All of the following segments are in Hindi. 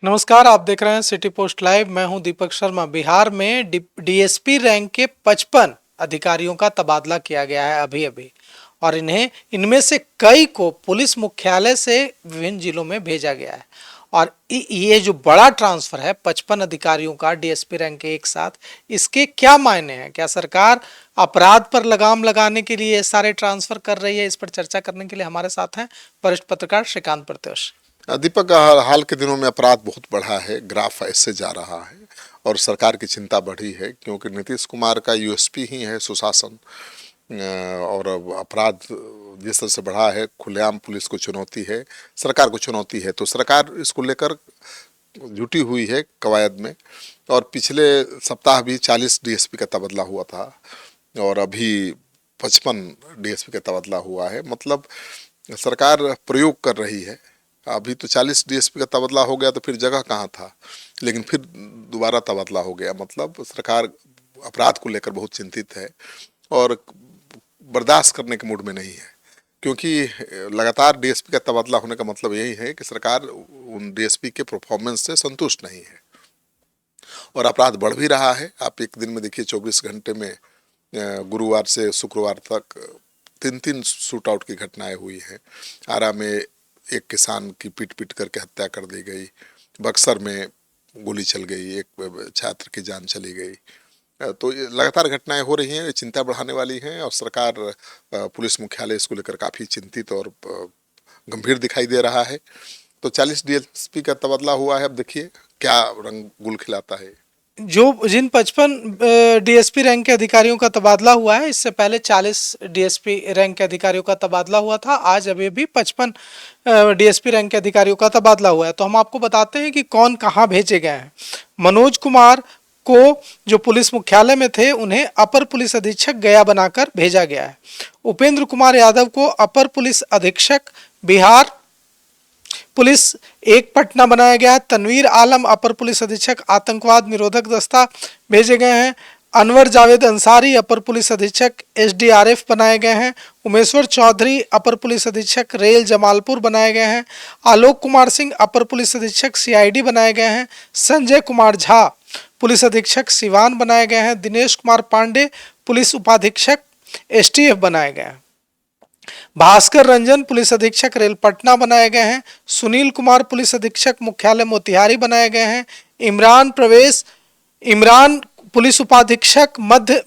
नमस्कार, आप देख रहे हैं सिटी पोस्ट लाइव। मैं हूं दीपक शर्मा। बिहार में डीएसपी रैंक के 55 अधिकारियों का तबादला किया गया है अभी अभी, और इनमें से कई को पुलिस मुख्यालय से विभिन्न जिलों में भेजा गया है। और ये जो बड़ा ट्रांसफर है 55 अधिकारियों का डीएसपी रैंक के एक साथ, इसके क्या मायने हैं? क्या सरकार अपराध पर लगाम लगाने के लिए सारे ट्रांसफर कर रही है? इस पर चर्चा करने के लिए हमारे साथ हैं वरिष्ठ पत्रकार श्रीकांत प्रत्युष। दीपक, हाल के दिनों में अपराध बहुत बढ़ा है, ग्राफ ऐसे जा रहा है और सरकार की चिंता बढ़ी है क्योंकि नीतीश कुमार का यूएसपी ही है सुशासन। और अपराध जिस तरह से बढ़ा है, खुलेआम पुलिस को चुनौती है, सरकार को चुनौती है, तो सरकार इसको लेकर जुटी हुई है कवायद में। और पिछले सप्ताह भी 40 डीएसपी का तबादला हुआ था और अभी 55 डीएसपी का तबादला हुआ है। मतलब सरकार प्रयोग कर रही है। अभी तो 40 डीएसपी का तबादला हो गया तो फिर जगह कहाँ था, लेकिन फिर दोबारा तबादला हो गया। मतलब सरकार अपराध को लेकर बहुत चिंतित है और बर्दाश्त करने के मूड में नहीं है, क्योंकि लगातार डीएसपी का तबादला होने का मतलब यही है कि सरकार उन डीएसपी के परफॉर्मेंस से संतुष्ट नहीं है और अपराध बढ़ भी रहा है। आप एक दिन में देखिए 24 घंटे में गुरुवार से शुक्रवार तक 3 शूट आउट की घटनाएं हुई हैं। आरा में एक किसान की पीट पीट करके हत्या कर दी गई, बक्सर में गोली चल गई, एक छात्र की जान चली गई। तो ये लगातार घटनाएं हो रही हैं, ये चिंता बढ़ाने वाली हैं और सरकार पुलिस मुख्यालय इसको लेकर काफ़ी चिंतित और गंभीर दिखाई दे रहा है। तो 40 डीएसपी का तबादला हुआ है, अब देखिए क्या रंग गुल खिलाता है। जिन 55 डीएसपी रैंक के अधिकारियों का तबादला हुआ है, इससे पहले 40 डीएसपी रैंक के अधिकारियों का तबादला हुआ था। आज अभी भी 55 डीएसपी रैंक के अधिकारियों का तबादला हुआ है। तो हम आपको बताते हैं कि कौन कहां भेजे गए हैं। मनोज कुमार को, जो पुलिस मुख्यालय में थे, उन्हें अपर पुलिस अधीक्षक गया बनाकर भेजा गया है। उपेंद्र कुमार यादव को अपर पुलिस अधीक्षक बिहार पुलिस एक पटना बनाया गया है। तनवीर आलम अपर पुलिस अधीक्षक आतंकवाद निरोधक दस्ता भेजे गए हैं। अनवर जावेद अंसारी अपर पुलिस अधीक्षक एसडीआरएफ बनाए गए हैं। उमेश्वर चौधरी अपर पुलिस अधीक्षक रेल जमालपुर बनाए गए हैं। आलोक कुमार सिंह अपर पुलिस अधीक्षक सीआईडी बनाए गए हैं। संजय कुमार झा पुलिस अधीक्षक सिवान बनाए गए हैं। दिनेश कुमार पांडे पुलिस उपाधीक्षक एसटीएफ बनाए गए हैं। भास्कर रंजन पुलिस अधीक्षक रेल पटना बनाए गए हैं। सुनील कुमार पुलिस अधीक्षक मुख्यालय मोतिहारी बनाए गए हैं। इमरान पुलिस उपाधीक्षक मद्य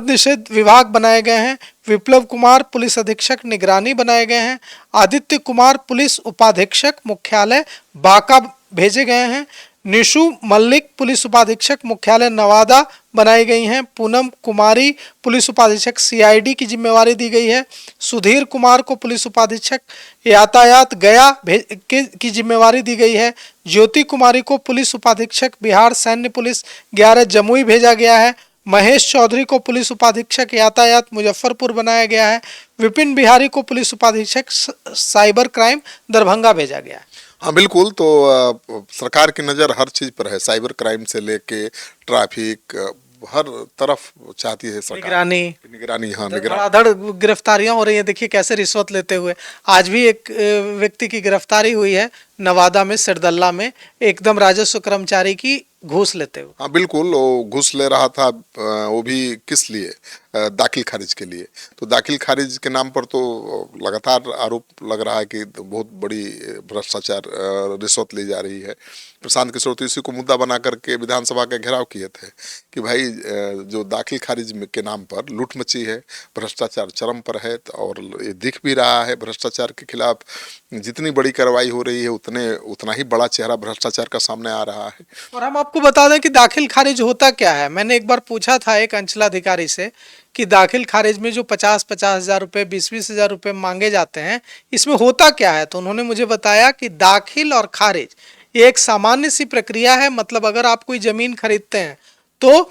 निषेध विभाग बनाए गए हैं। विप्लव कुमार पुलिस अधीक्षक निगरानी बनाए गए हैं। आदित्य कुमार पुलिस उपाधीक्षक मुख्यालय बांका भेजे गए हैं। निशु मल्लिक पुलिस उपाधीक्षक मुख्यालय नवादा बनाई गई हैं। पूनम कुमारी पुलिस उपाधीक्षक सीआईडी की जिम्मेवारी दी गई है। सुधीर कुमार को पुलिस उपाधीक्षक यातायात गया की जिम्मेवारी दी गई है। ज्योति कुमारी को पुलिस उपाधीक्षक बिहार सैन्य पुलिस 11 जमुई भेजा गया है। महेश चौधरी को पुलिस उपाधीक्षक यातायात मुजफ्फरपुर बनाया गया है। विपिन बिहारी को पुलिस उपाधीक्षक साइबर क्राइम दरभंगा भेजा गया है। हाँ बिल्कुल, तो सरकार की नज़र हर चीज़ पर है, साइबर क्राइम से लेके ट्रैफिक, हर तरफ चाहती है सरकार निगरानी। हाँ, धड़ाधड़ गिरफ्तारियां हो रही हैं। देखिए कैसे रिश्वत लेते हुए आज भी एक व्यक्ति की गिरफ्तारी हुई है नवादा में, सिरदल्ला में, एकदम राजस्व कर्मचारी की घूस लेते हुए। हाँ बिल्कुल, वो घूस ले रहा था, वो भी किस लिए? दाखिल खारिज के लिए। तो दाखिल खारिज के नाम पर तो लगातार आरोप लग रहा है कि बहुत बड़ी भ्रष्टाचार, रिश्वत ली जा रही है। प्रशांत किशोर तो इसी को मुद्दा बना करके विधानसभा का घेराव किए थे कि भाई जो दाखिल खारिज के नाम पर लूट मची है, भ्रष्टाचार चरम पर है और ये दिख भी रहा है। भ्रष्टाचार के खिलाफ जितनी बड़ी कार्रवाई हो रही है उतना ही बड़ा चेहरा भ्रष्टाचार का सामने आ रहा है। और हम आपको बता दें कि दाखिल खारिज होता क्या है। मैंने एक बार पूछा था एक अंचलाधिकारी से कि दाखिल खारिज में जो 50-50 हज़ार रुपये, 20-20 हज़ार रुपये मांगे जाते हैं, इसमें होता क्या है? तो उन्होंने मुझे बताया कि दाखिल और खारिज ये एक सामान्य सी प्रक्रिया है। मतलब अगर आप कोई जमीन खरीदते हैं तो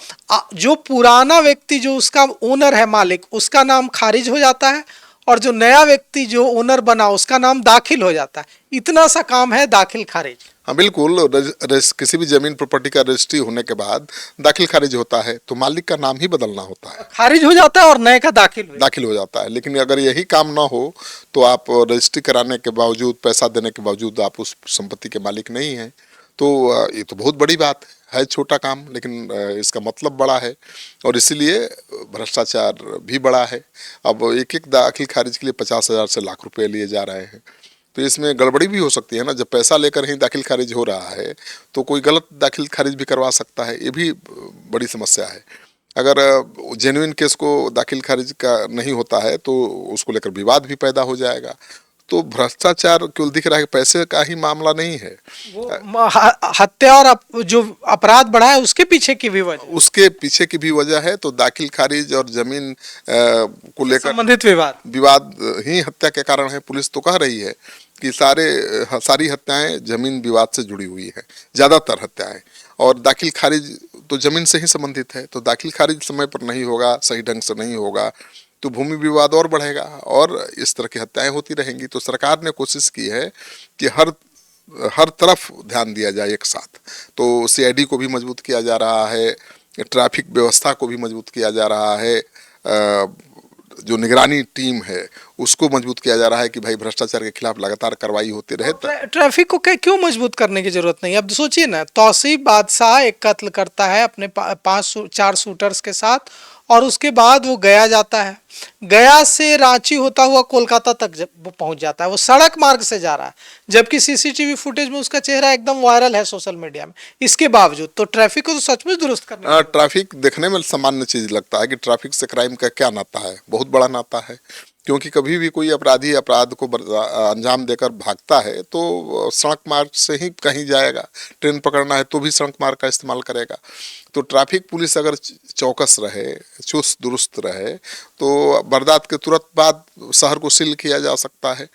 जो पुराना व्यक्ति, जो उसका ओनर है, मालिक, उसका नाम खारिज हो जाता है और जो नया व्यक्ति जो ओनर बना उसका नाम दाखिल हो जाता है। इतना सा काम है दाखिल खारिज। हाँ बिल्कुल, किसी भी जमीन प्रॉपर्टी का रजिस्ट्री होने के बाद दाखिल खारिज होता है तो मालिक का नाम ही बदलना होता है, खारिज हो जाता है और नए का दाखिल हो जाता है। लेकिन अगर यही काम ना हो तो आप रजिस्ट्री कराने के बावजूद, पैसा देने के बावजूद आप उस संपत्ति के मालिक नहीं हैं। तो ये तो बहुत बड़ी बात है छोटा काम, लेकिन इसका मतलब बड़ा है और इसीलिए भ्रष्टाचार भी बड़ा है। अब एक एक दाखिल खारिज के लिए 50,000 से लाख रुपए लिए जा रहे हैं, तो इसमें गड़बड़ी भी हो सकती है ना। जब पैसा लेकर ही दाखिल खारिज हो रहा है तो कोई गलत दाखिल खारिज भी करवा सकता है, ये भी बड़ी समस्या है। अगर जेन्युइन केस को दाखिल खारिज का नहीं होता है तो उसको लेकर विवाद भी पैदा हो जाएगा। तो भ्रष्टाचार केवल दिख रहा है कि पैसे का ही मामला नहीं है, वो हत्या और जो अपराध बढ़ा है उसके पीछे की भी वजह, उसके पीछे की भी वजह है। तो दाखिल खारिज और जमीन को लेकर संबंधित विवाद विवाद ही हत्या के कारण है। पुलिस तो कह रही है कि सारी हत्याएं जमीन विवाद से जुड़ी हुई है, ज्यादातर हत्याएं। और दाखिल खारिज तो जमीन से ही संबंधित है, तो दाखिल खारिज समय पर नहीं होगा, सही ढंग से नहीं होगा तो भूमि विवाद और बढ़ेगा और इस तरह की हत्याएं होती रहेंगी। तो सरकार ने कोशिश की है कि हर तरफ ध्यान दिया जाए एक साथ। तो सीआईडी को भी मजबूत किया जा रहा है, ट्रैफिक व्यवस्था को भी मजबूत किया जा रहा है, जो निगरानी टीम है उसको मजबूत किया जा रहा है कि भाई भ्रष्टाचार के खिलाफ लगातार कार्रवाई होती रहे। ट्रैफिक को क्यों मजबूत करने की जरूरत नहीं? अब सोचिए ना, तौसीफ बादशाह एक कत्ल करता है अपने 4 शूटर्स के साथ और उसके बाद वो गया जाता है, गया से रांची होता हुआ कोलकाता तक जब वो पहुंच जाता है, वो सड़क मार्ग से जा रहा है, जबकि सीसीटीवी फुटेज में उसका चेहरा एकदम वायरल है सोशल मीडिया में। इसके बावजूद तो ट्रैफिक को तो सचमुच दुरुस्त करना। ट्रैफिक देखने में सामान्य चीज लगता है कि ट्रैफिक से क्राइम का क्या नाता है, बहुत बड़ा नाता है। क्योंकि कभी भी कोई अपराधी अपराध को अंजाम देकर भागता है तो सड़क मार्ग से ही कहीं जाएगा, ट्रेन पकड़ना है तो भी सड़क मार्ग का इस्तेमाल करेगा। तो ट्रैफिक पुलिस अगर चौकस रहे, चुस्त दुरुस्त रहे तो वारदात के तुरंत बाद शहर को सील किया जा सकता है,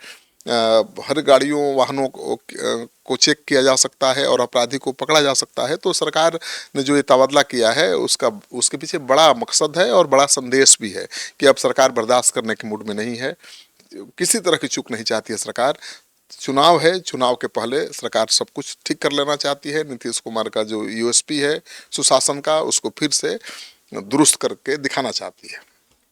हर गाड़ियों वाहनों को चेक किया जा सकता है और अपराधी को पकड़ा जा सकता है। तो सरकार ने जो ये तबादला किया है उसके पीछे बड़ा मकसद है और बड़ा संदेश भी है कि अब सरकार बर्दाश्त करने के मूड में नहीं है, किसी तरह की चूक नहीं चाहती है सरकार। चुनाव है, चुनाव के पहले सरकार सब कुछ ठीक कर लेना चाहती है। नीतीश कुमार का जो यूएसपी है सुशासन का, उसको फिर से दुरुस्त करके दिखाना चाहती है।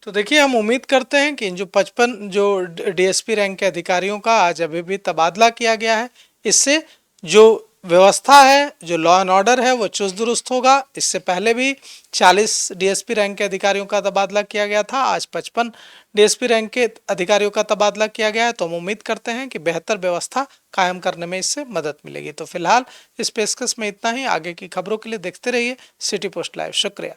तो देखिए, हम उम्मीद करते हैं कि इन जो 55 जो डीएसपी रैंक के अधिकारियों का आज अभी भी तबादला किया गया है, इससे जो व्यवस्था है, जो लॉ एंड ऑर्डर है, वो चुस्त दुरुस्त होगा। इससे पहले भी 40 डीएसपी रैंक के अधिकारियों का तबादला किया गया था, आज 55 डीएसपी रैंक के अधिकारियों का तबादला किया गया है। तो हम उम्मीद करते हैं कि बेहतर व्यवस्था कायम करने में इससे मदद मिलेगी। तो फिलहाल इस पेशकश में इतना ही। आगे की खबरों के लिए देखते रहिए सिटी पोस्ट लाइव। शुक्रिया।